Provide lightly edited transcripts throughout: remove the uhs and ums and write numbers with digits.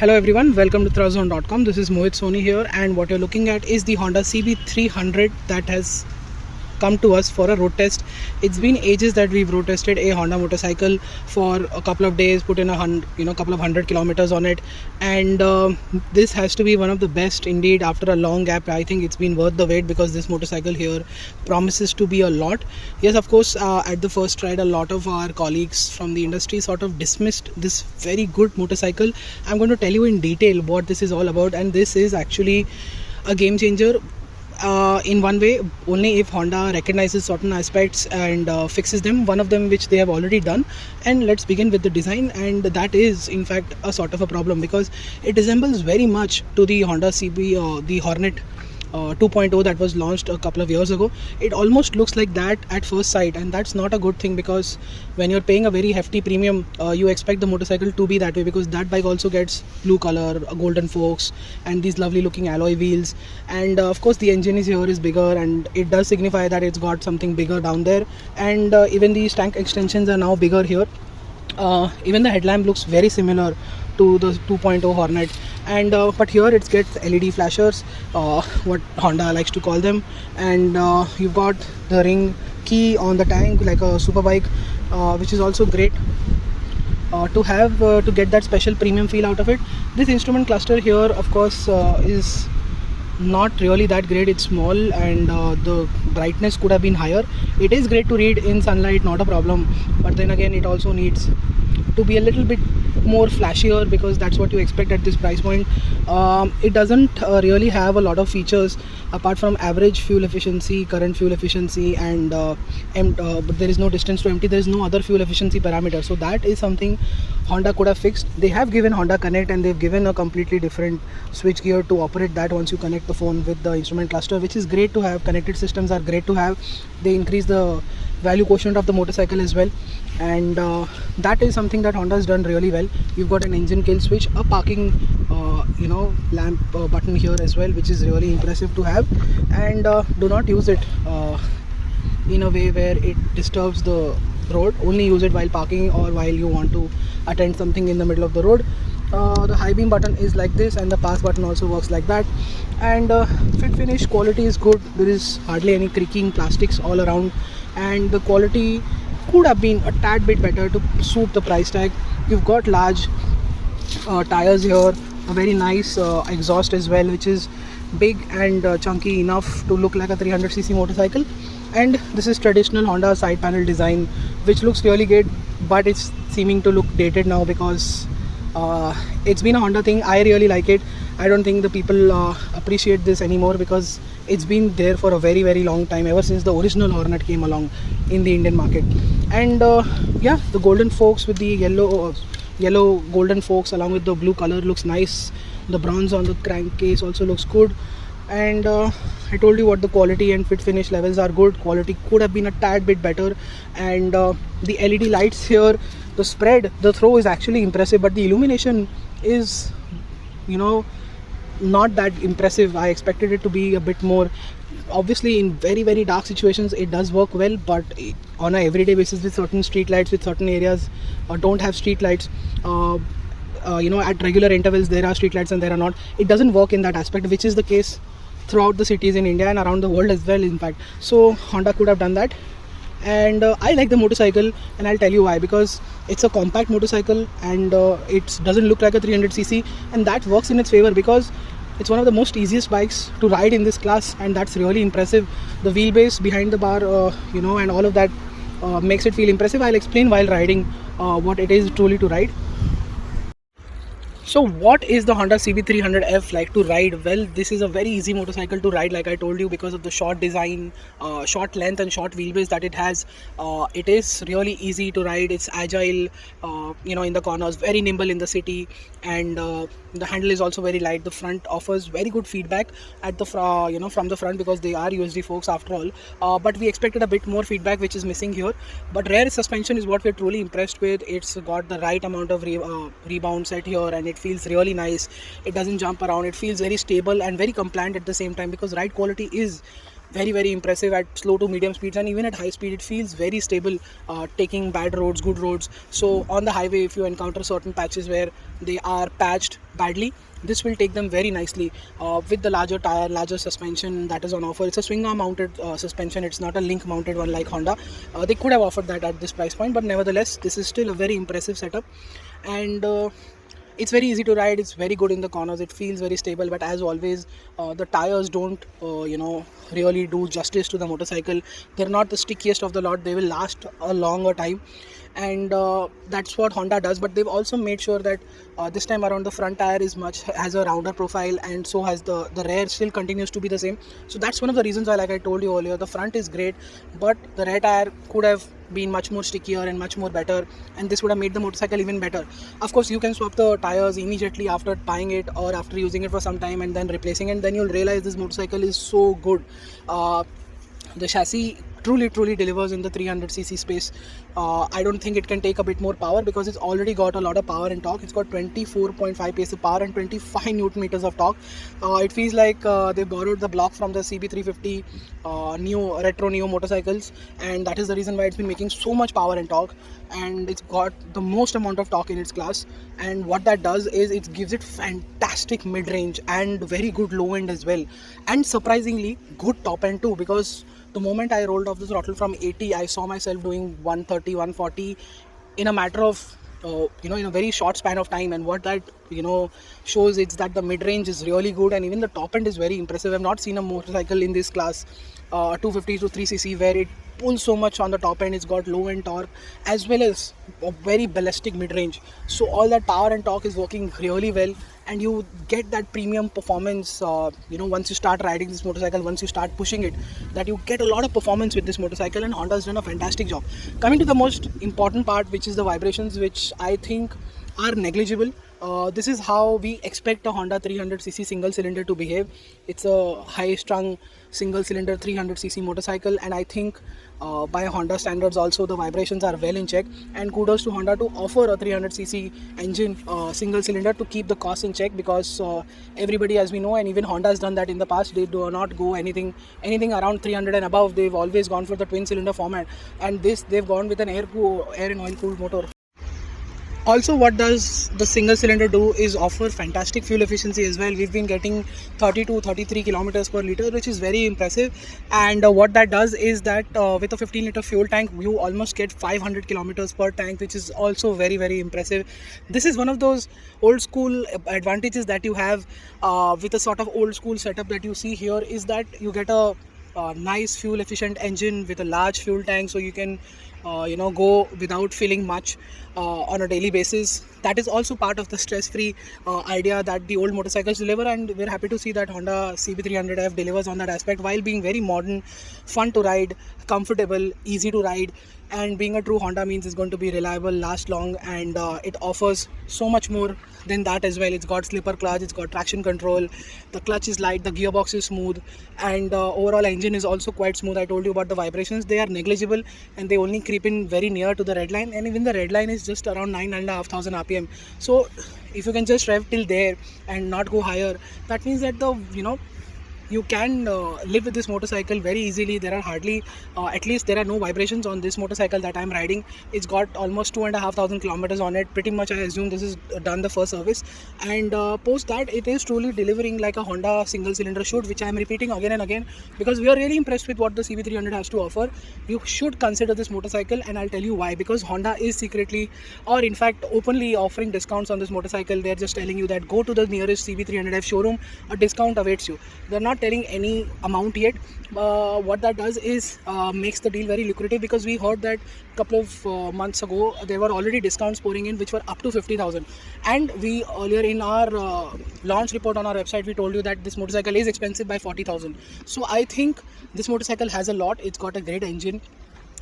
Hello everyone, welcome to thrustzone.com. This is Mohit Soni here, and what you're looking at is the Honda CB300 that has come to us for a road test. It's been ages that we've road tested a Honda motorcycle for a couple of days, put in couple of 100 kilometers on it, and this has to be one of the best indeed. After a long gap, I think it's been worth the wait because this motorcycle here promises to be a lot. Yes, of course, at the first ride, a lot of our colleagues from the industry sort of dismissed this very good motorcycle. I'm going to tell you in detail what this is all about, and this is actually a game changer. In one way, only if Honda recognizes certain aspects and fixes them, one of them which they have already done. And let's begin with the design, and that is in fact a sort of a problem because it resembles very much to the Honda CB, the Hornet 2.0 that was launched a couple of years ago. It almost looks like that at first sight, and that's not a good thing because when you're paying a very hefty premium, you expect the motorcycle to be that way, because that bike also gets blue color, golden forks, and these lovely looking alloy wheels, and of course the engine is bigger, and it does signify that it's got something bigger down there, and even these tank extensions are now bigger here. Even the headlamp looks very similar to the 2.0 Hornet, and but here it gets LED flashers, what Honda likes to call them, and you've got the ring key on the tank like a superbike, which is also great to have to get that special premium feel out of it. This instrument cluster here, of course, is not really that great. It's small, and the brightness could have been higher. It is great to read in sunlight, not a problem, but then again it also needs to be a little bit more flashier because that's what you expect at this price point. It doesn't really have a lot of features apart from average fuel efficiency, current fuel efficiency, and but there is no distance to empty. There is no other fuel efficiency parameter, so that is something Honda could have fixed. They have given Honda Connect, and they've given a completely different switch gear to operate that once you connect the phone with the instrument cluster, which is great to have. Connected systems are great to have. They increase the value quotient of the motorcycle as well, and that is something that Honda has done really well. You've got an engine kill switch, a parking lamp button here as well, which is really impressive to have, and do not use it in a way where it disturbs the road. Only use it while parking or while you want to attend something in the middle of the road. The high beam button is like this, and the pass button also works like that, and fit finish quality is good. There is hardly any creaking plastics all around, and the quality could have been a tad bit better to suit the price tag. You've got large tires here, a very nice exhaust as well, which is big and chunky enough to look like a 300cc motorcycle, and this is traditional Honda side panel design, which looks really good, but it's seeming to look dated now because it's been a Honda thing. I really like it. I don't think the people appreciate this anymore because it's been there for a very very long time, ever since the original Hornet came along in the Indian market. And yeah, the golden forks with the yellow golden forks along with the blue color looks nice. The bronze on the crankcase also looks good, and I told you what the quality and fit finish levels are good. Quality could have been a tad bit better, and the LED lights here, the spread, the throw is actually impressive, but the illumination is not that impressive. I expected it to be a bit more. Obviously in very very dark situations it does work well, but on a everyday basis with certain street lights, with certain areas don't have street lights, at regular intervals there are street lights and there are not, it doesn't work in that aspect, which is the case throughout the cities in India and around the world as well, in fact. So Honda could have done that, and I like the motorcycle, and I'll tell you why. Because it's a compact motorcycle, and it doesn't look like a 300cc, and that works in its favor because it's one of the most easiest bikes to ride in this class, and that's really impressive. The wheelbase behind the bar, and all of that makes it feel impressive. I'll explain while riding what it is truly to ride. So what is the Honda CB300F like to ride? Well, this is a very easy motorcycle to ride, like I told you, because of the short design, short length and short wheelbase that it has. It is really easy to ride. It's agile, in the corners, very nimble in the city, and the handle is also very light. The front offers very good feedback at the from the front, because they are USD forks after all. But we expected a bit more feedback, which is missing here. But rear suspension is what we're truly impressed with. It's got the right amount of rebound set here, and it feels really nice. It doesn't jump around. It feels very stable and very compliant at the same time, because ride quality is very impressive at slow to medium speeds, and even at high speed it feels very stable, taking bad roads, good roads. So on the highway, if you encounter certain patches where they are patched badly, this will take them very nicely, with the larger tire, larger suspension that is on offer. It's a swing arm mounted suspension, it's not a link mounted one like Honda. They could have offered that at this price point, but nevertheless this is still a very impressive setup. And it's very easy to ride, it's very good in the corners, it feels very stable. But as always, the tires don't really do justice to the motorcycle. They're not the stickiest of the lot, they will last a longer time, and that's what Honda does. But they've also made sure that this time around the front tire has a rounder profile, and so has the rear still continues to be the same. So that's one of the reasons why, like I told you earlier, the front is great, but the rear tire could have been much more stickier and much more better, and this would have made the motorcycle even better. Of course, you can swap the tires immediately after buying it or after using it for some time and then replacing it, and then you'll realize this motorcycle is so good. The chassis truly delivers in the 300cc space. I don't think it can take a bit more power because it's already got a lot of power and torque. It's got 24.5 PS of power and 25 Newton meters of torque. It feels like they borrowed the block from the CB350 retro neo motorcycles, and that is the reason why it's been making so much power and torque, and it's got the most amount of torque in its class. And what that does is it gives it fantastic mid-range and very good low end as well, and surprisingly good top end too, because the moment I rolled off the throttle from 80, I saw myself doing 130, 140 in a matter of in a very short span of time. And what that shows is that the mid-range is really good, and even the top end is very impressive. I've not seen a motorcycle in this class, 250 to 3cc, where it pulls so much on the top end. It's got low end torque as well as a very ballistic mid-range, so all that power and torque is working really well, and you get that premium performance once you start riding this motorcycle, once you start pushing it, that you get a lot of performance with this motorcycle, and Honda has done a fantastic job. Coming to the most important part, which is the vibrations, which I think are negligible. This is how we expect a Honda 300cc single cylinder to behave. It's a high strung single cylinder 300cc motorcycle, and I think by Honda standards also the vibrations are well in check, and kudos to Honda to offer a 300cc engine single cylinder to keep the cost in check, because everybody, as we know, and even Honda has done that in the past, they do not go anything around 300 and above. They've always gone for the twin cylinder format, and they've gone with an air and oil cooled motor. Also, what does the single cylinder do is offer fantastic fuel efficiency as well. We've been getting 30 to 33 kilometers per liter, which is very impressive. And what that does is that with a 15-liter fuel tank, you almost get 500 kilometers per tank, which is also very impressive. This is one of those old school advantages that you have with a sort of old school setup that you see here, is that you get a nice fuel efficient engine with a large fuel tank, so you can go without feeling much on a daily basis. That is also part of the stress-free idea that the old motorcycles deliver, and we're happy to see that Honda CB300F delivers on that aspect, while being very modern, fun to ride, comfortable, easy to ride. And being a true Honda means it's going to be reliable, last long, and it offers so much more than that as well. It's got slipper clutch, it's got traction control, the clutch is light, the gearbox is smooth, and overall engine is also quite smooth. I told you about the vibrations, they are negligible, and they only creep in very near to the red line, and even the red line is just around 9,500 RPM. So if you can just rev till there and not go higher, that means that you can live with this motorcycle very easily. There are hardly, at least there are no vibrations on this motorcycle that I'm riding. It's got almost 2,500 kilometers on it. Pretty much I assume this is done the first service, and post that it is truly delivering like a Honda single cylinder should, which I'm repeating again and again because we are really impressed with what the CB300 has to offer. You should consider this motorcycle, and I'll tell you why. Because Honda is secretly, or in fact openly, offering discounts on this motorcycle. They're just telling you that go to the nearest CB300F showroom, a discount awaits you. They're not telling any amount yet. What that does is makes the deal very lucrative, because we heard that a couple of months ago there were already discounts pouring in which were up to 50,000, and we earlier in our launch report on our website we told you that this motorcycle is expensive by 40,000. So I think this motorcycle has a lot. It's got a great engine,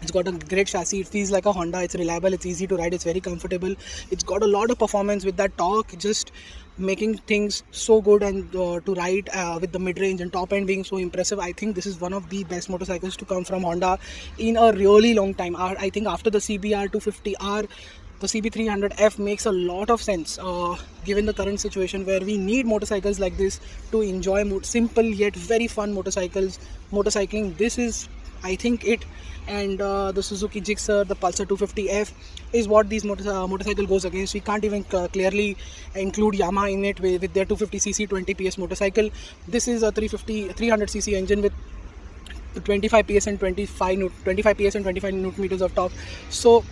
it's got a great chassis, it feels like a Honda, it's reliable, it's easy to ride, it's very comfortable, it's got a lot of performance with that torque just making things so good, and to ride with the mid-range and top end being so impressive. I think this is one of the best motorcycles to come from Honda in a really long time. I think after the CBR 250R, the CB300F makes a lot of sense given the current situation where we need motorcycles like this to enjoy simple yet very fun motorcycling. This is, I think, it. And the Suzuki Gixxer, the Pulsar 250F is what these motorcycle goes against. We can't even clearly include Yamaha in it with their 250cc 20 PS motorcycle. This is a 300cc engine with 25 PS and 25 PS and 25 Newton meters of torque. So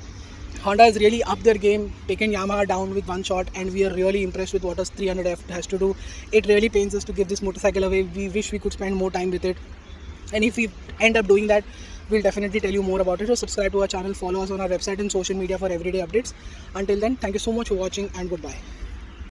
Honda has really upped their game, taken Yamaha down with one shot, and we are really impressed with what a 300F has to do. It really pains us to give this motorcycle away. We wish we could spend more time with it, and if we end up doing that, we'll definitely tell you more about it. So subscribe to our channel, follow us on our website and social media for everyday updates. Until then, thank you so much for watching, and goodbye.